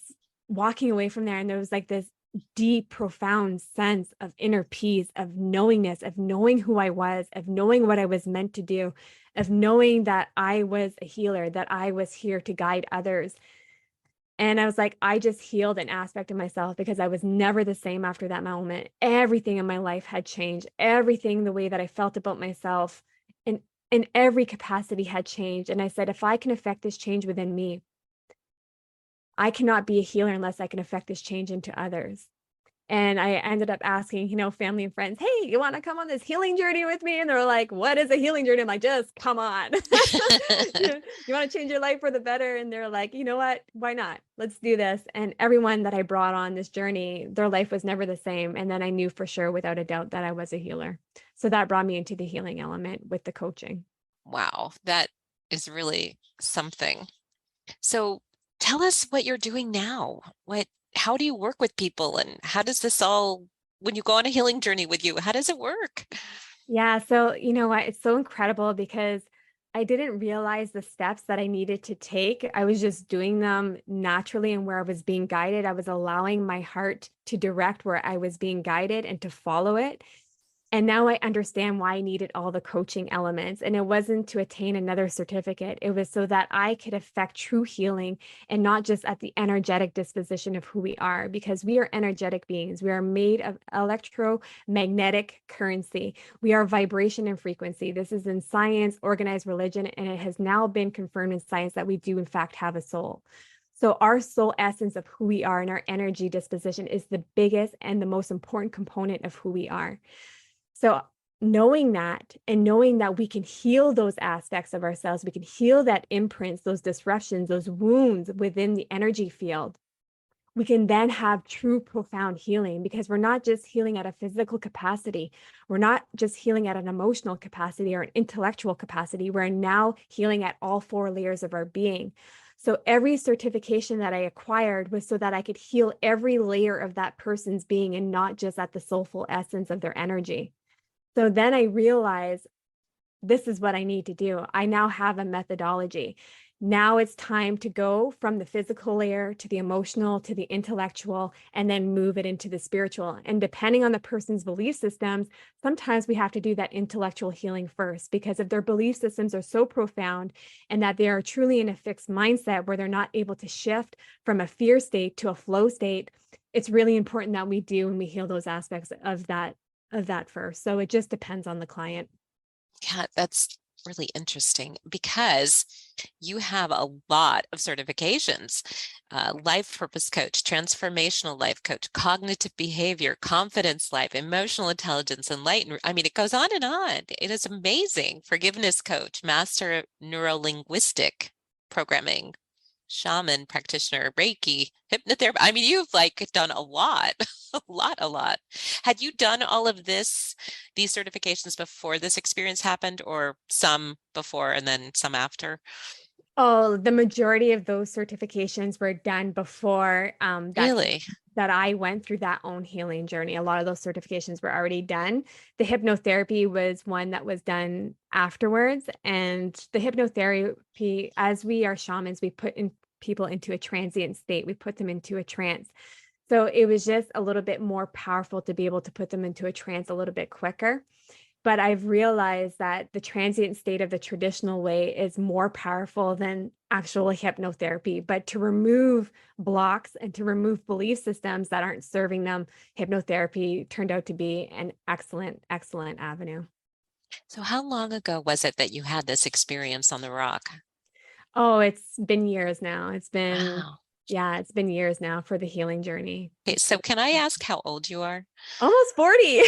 walking away from there. And there was like this deep, profound sense of inner peace, of knowingness, of knowing who I was, of knowing what I was meant to do, of knowing that I was a healer, that I was here to guide others. And I was like, I just healed an aspect of myself, because I was never the same after that moment. Everything in my life had changed. Everything, the way that I felt about myself in every capacity had changed. And I said, if I can affect this change within me, I cannot be a healer unless I can affect this change into others. And I ended up asking, family and friends, hey, you want to come on this healing journey with me? And they're like, what is a healing journey? I'm like, just come on. You want to change your life for the better? And they're like, you know what? Why not? Let's do this. And everyone that I brought on this journey, their life was never the same. And then I knew for sure, without a doubt, that I was a healer. So that brought me into the healing element with the coaching. Wow, that is really something. So tell us what you're doing now. How do you work with people, and how does this all, when you go on a healing journey with you, how does it work? Yeah. So, you know what? It's so incredible because I didn't realize the steps that I needed to take. I was just doing them naturally, and where I was being guided, I was allowing my heart to direct where I was being guided and to follow it. And now I understand why I needed all the coaching elements. And it wasn't to attain another certificate. It was so that I could affect true healing and not just at the energetic disposition of who we are, because we are energetic beings. We are made of electromagnetic currency. We are vibration and frequency. This is in science, organized religion, and it has now been confirmed in science that we do in fact have a soul. So our soul essence of who we are and our energy disposition is the biggest and the most important component of who we are. So knowing that and knowing that we can heal those aspects of ourselves, we can heal that imprints, those disruptions, those wounds within the energy field, we can then have true profound healing, because we're not just healing at a physical capacity. We're not just healing at an emotional capacity or an intellectual capacity. We're now healing at all 4 layers of our being. So every certification that I acquired was so that I could heal every layer of that person's being and not just at the soulful essence of their energy. So then I realized this is what I need to do. I now have a methodology. Now it's time to go from the physical layer to the emotional to the intellectual, and then move it into the spiritual. And depending on the person's belief systems, sometimes we have to do that intellectual healing first, because if their belief systems are so profound and that they are truly in a fixed mindset where they're not able to shift from a fear state to a flow state, it's really important that we do and we heal those aspects of that first. So it just depends on the client. Yeah, that's really interesting because you have a lot of certifications. Life Purpose Coach, Transformational Life Coach, Cognitive Behavior, Confidence Life, Emotional Intelligence, Enlightened. I mean, it goes on and on. It is amazing. Forgiveness Coach, Master NeuroLinguistic Programming, Shaman Practitioner, Reiki, Hypnotherapist. I mean, you've like done a lot, a lot. Had you done all of these certifications before this experience happened, or some before and then some after? Oh, the majority of those certifications were done before Really? that I went through that own healing journey. A lot of those certifications were already done. The hypnotherapy was one that was done afterwards. And the hypnotherapy, as we are shamans, we put people into a transient state. We put them into a trance. So it was just a little bit more powerful to be able to put them into a trance a little bit quicker. But I've realized that the transient state of the traditional way is more powerful than actual hypnotherapy. But to remove blocks and to remove belief systems that aren't serving them, hypnotherapy turned out to be an excellent, excellent avenue. So how long ago was it that you had this experience on the rock? Oh, it's been years now. It's been years now for the healing journey. Okay, so can I ask how old you are? Almost 40.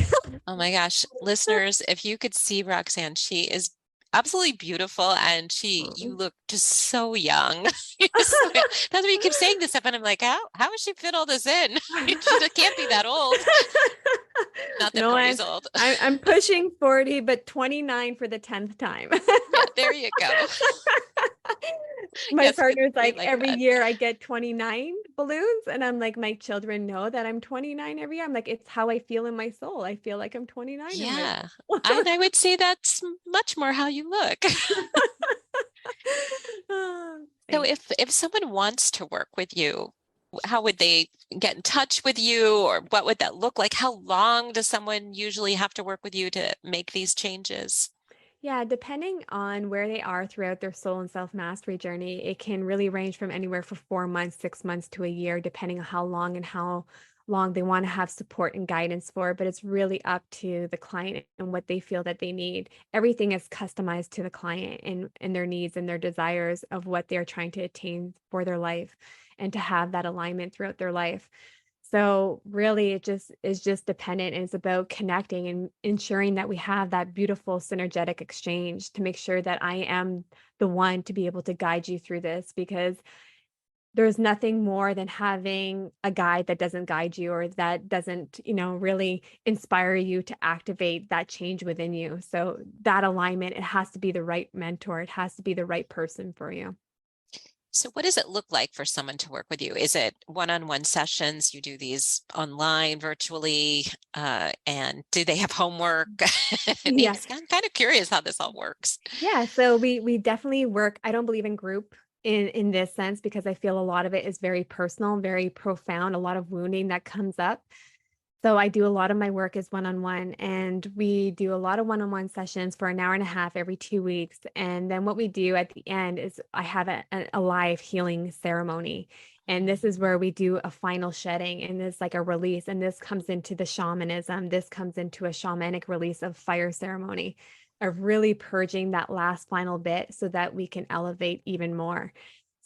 Oh my gosh, listeners, if you could see Roxanne, she is absolutely beautiful, and you look just so young. That's why you keep saying this stuff, and I'm like, how does she fit all this in? She can't be that old. Not that 40 is old. I'm pushing 40, but 29 for the 10th time. Yeah, there you go. My partner's like every that. year I get 29 balloons, and I'm like, my children know that I'm 29 every year. I'm like, it's how I feel in my soul. I feel like I'm 29. Yeah, and I would say that's much more how you look. So if someone wants to work with you, how would they get in touch with you, or what would that look like? How long does someone usually have to work with you to make these changes? Yeah, depending on where they are throughout their soul and self-mastery journey, it can really range from anywhere from 4 months, 6 months to a year, depending on how long they want to have support and guidance for. But it's really up to the client and what they feel that they need. Everything is customized to the client and their needs and their desires of what they're trying to attain for their life, and to have that alignment throughout their life. So really it just is just dependent, and it's about connecting and ensuring that we have that beautiful synergetic exchange to make sure that I am the one to be able to guide you through this, because there's nothing more than having a guide that doesn't guide you, or that doesn't, really inspire you to activate that change within you. So that alignment, it has to be the right mentor. It has to be the right person for you. So what does it look like for someone to work with you? Is it one-on-one sessions? You do these online, virtually, and do they have homework? Yeah. I'm kind of curious how this all works. Yeah, so we definitely work. I don't believe in group in this sense, because I feel a lot of it is very personal, very profound, a lot of wounding that comes up. So I do a lot of my work is one-on-one, and we do a lot of one-on-one sessions for an hour and a half every 2 weeks. And then what we do at the end is I have a live healing ceremony. And this is where we do a final shedding, and it's like a release. And this comes into the shamanism. This comes into a shamanic release of fire ceremony, of really purging that last final bit so that we can elevate even more.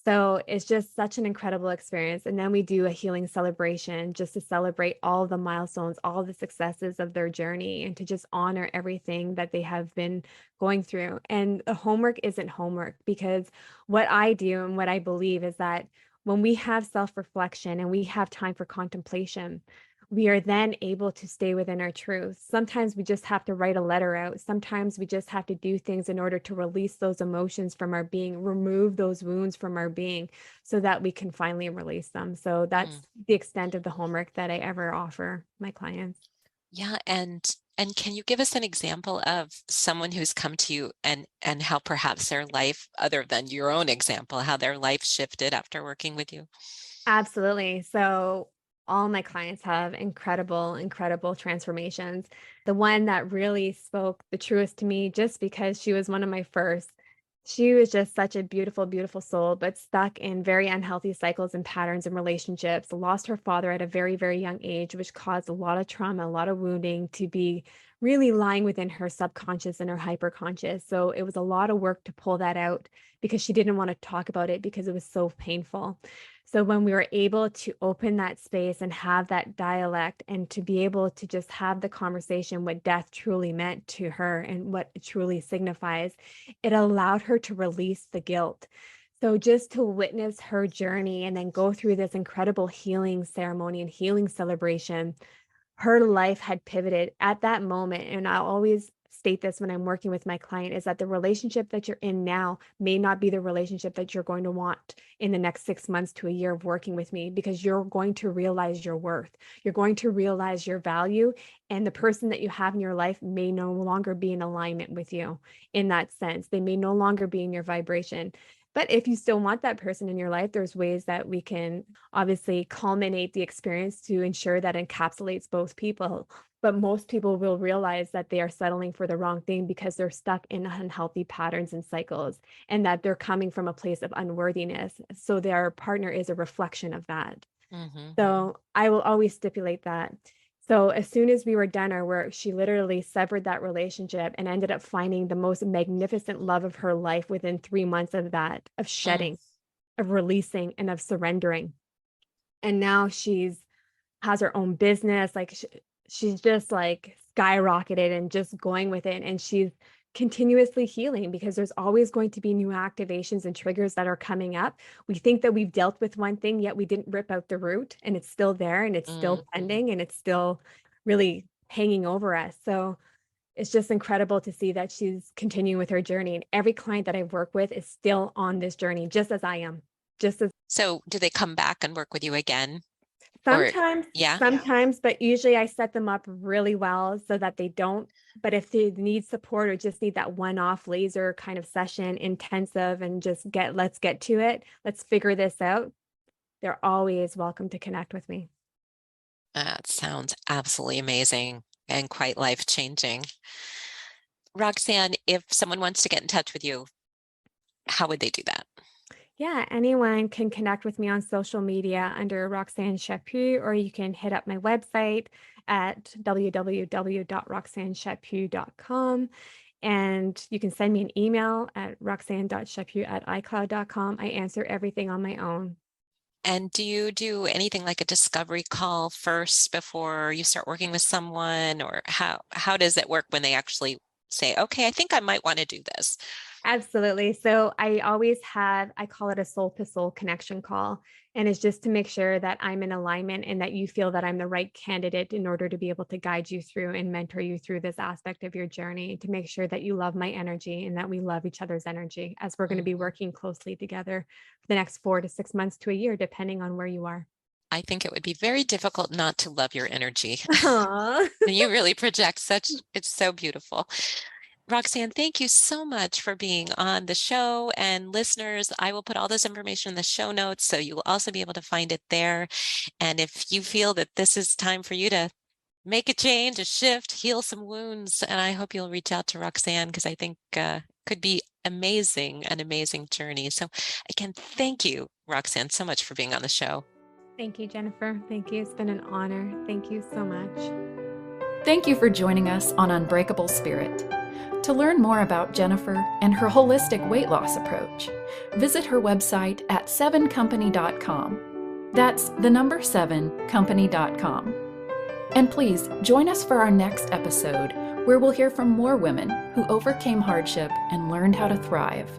So it's just such an incredible experience. And then we do a healing celebration just to celebrate all the milestones, all the successes of their journey, and to just honor everything that they have been going through. And the homework isn't homework, because what I do and what I believe is that when we have self-reflection and we have time for contemplation, we are then able to stay within our truth. Sometimes we just have to write a letter out. Sometimes we just have to do things in order to release those emotions from our being, remove those wounds from our being, so that we can finally release them. So that's the extent of the homework that I ever offer my clients. Yeah, and can you give us an example of someone who's come to you and how perhaps their life, other than your own example, how their life shifted after working with you? Absolutely. So all my clients have incredible, incredible transformations. The one that really spoke the truest to me, just because she was one of my first, she was just such a beautiful, beautiful soul, but stuck in very unhealthy cycles and patterns and relationships. Lost her father at a very, very young age, which caused a lot of trauma, a lot of wounding to be really lying within her subconscious and her hyperconscious. So it was a lot of work to pull that out, because she didn't want to talk about it because it was so painful. So when we were able to open that space and have that dialect, and to be able to just have the conversation, what death truly meant to her and what it truly signifies, it allowed her to release the guilt. So just to witness her journey and then go through this incredible healing ceremony and healing celebration, her life had pivoted at that moment. And I always state this when I'm working with my client, is that the relationship that you're in now may not be the relationship that you're going to want in the next 6 months to a year of working with me, because you're going to realize your worth. You're going to realize your value, and the person that you have in your life may no longer be in alignment with you in that sense. They may no longer be in your vibration. But if you still want that person in your life, there's ways that we can obviously culminate the experience to ensure that encapsulates both people. But most people will realize that they are settling for the wrong thing because they're stuck in unhealthy patterns and cycles, and that they're coming from a place of unworthiness. So their partner is a reflection of that. So I will always stipulate that. So as soon as we were done our work, she literally severed that relationship and ended up finding the most magnificent love of her life within 3 months of that, of shedding, of releasing, and of surrendering. And now has her own business. Like she's just like skyrocketed and just going with it. And she's continuously healing, because there's always going to be new activations and triggers that are coming up. We think that we've dealt with one thing, yet we didn't rip out the root, and it's still there, and it's still pending, and it's still really hanging over us. So it's just incredible to see that she's continuing with her journey. And every client that I work with is still on this journey, just as I am. So do they come back and work with you again? Sometimes, Yeah. sometimes, but usually I set them up really well so that they don't. But if they need support or just need that one-off laser kind of session, intensive, and just let's get to it, let's figure this out, they're always welcome to connect with me. That sounds absolutely amazing and quite life-changing. Roxanne, if someone wants to get in touch with you, how would they do that? Yeah, anyone can connect with me on social media under Roxanne.She, or you can hit up my website at www.roxanne.She.com. And you can send me an email at roxanne.She@icloud.com. I answer everything on my own. And do you do anything like a discovery call first before you start working with someone, or how does it work when they actually say, okay, I think I might want to do this? Absolutely. So I call it a soul to soul connection call. And it's just to make sure that I'm in alignment and that you feel that I'm the right candidate in order to be able to guide you through and mentor you through this aspect of your journey, to make sure that you love my energy and that we love each other's energy, as we're going to be working closely together for the next 4 to 6 months to a year, depending on where you are. I think it would be very difficult not to love your energy. Aww. You really project it's so beautiful. Roxanne, thank you so much for being on the show. And listeners, I will put all this information in the show notes, so you will also be able to find it there. And if you feel that this is time for you to make a change, a shift, heal some wounds. And I hope you'll reach out to Roxanne, because I think could be an amazing journey. So again, thank you, Roxanne, so much for being on the show. Thank you, Jennifer. Thank you. It's been an honor. Thank you so much. Thank you for joining us on Unbreakable Spirit. To learn more about Jennifer and her holistic weight loss approach, visit her website at 7company.com. That's the number 7company.com. And please join us for our next episode, where we'll hear from more women who overcame hardship and learned how to thrive.